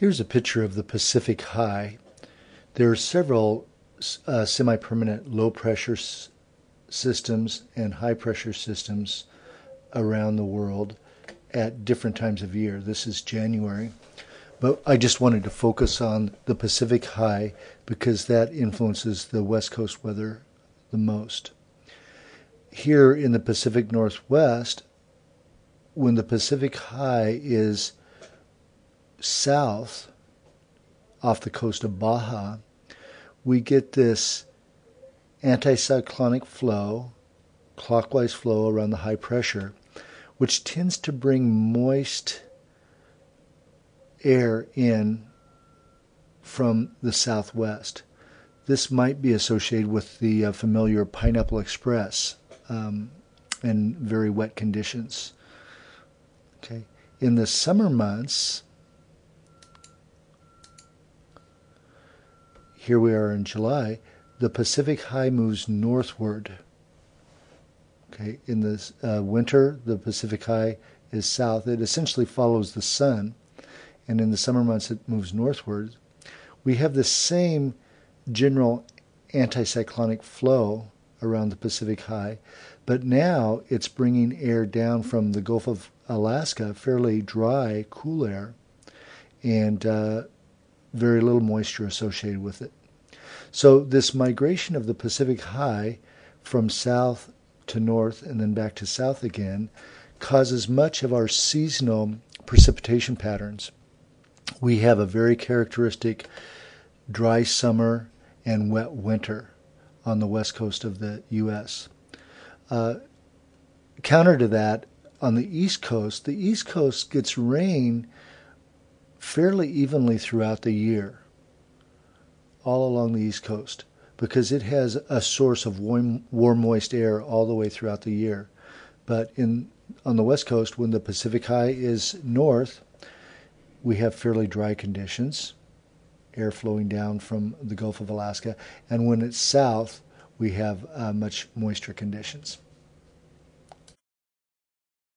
Here's a picture of the Pacific High. There are several semi-permanent low-pressure systems and high-pressure systems around the world at different times of year. This is January. But I just wanted to focus on the Pacific High because that influences the West Coast weather the most. Here in the Pacific Northwest, when the Pacific High is south off the coast of Baja, we get this anticyclonic flow, clockwise flow around the high pressure, which tends to bring moist air in from the southwest. This might be associated with the familiar Pineapple Express and very wet conditions. Okay. In the summer months, here we are in July, the Pacific High moves northward. Okay. In the winter, the Pacific High is south. It essentially follows the sun, and in the summer months it moves northward. We have the same general anticyclonic flow around the Pacific High, but now it's bringing air down from the Gulf of Alaska, fairly dry, cool air, and very little moisture associated with it. So this migration of the Pacific High from south to north and then back to south again causes much of our seasonal precipitation patterns. We have a very characteristic dry summer and wet winter on the west coast of the U.S. Counter to that, on the East Coast gets rain fairly evenly throughout the year, all along the East Coast, because it has a source of warm, moist air all the way throughout the year. But on the West Coast, when the Pacific High is north, we have fairly dry conditions, air flowing down from the Gulf of Alaska, and when it's south, we have much moisture conditions.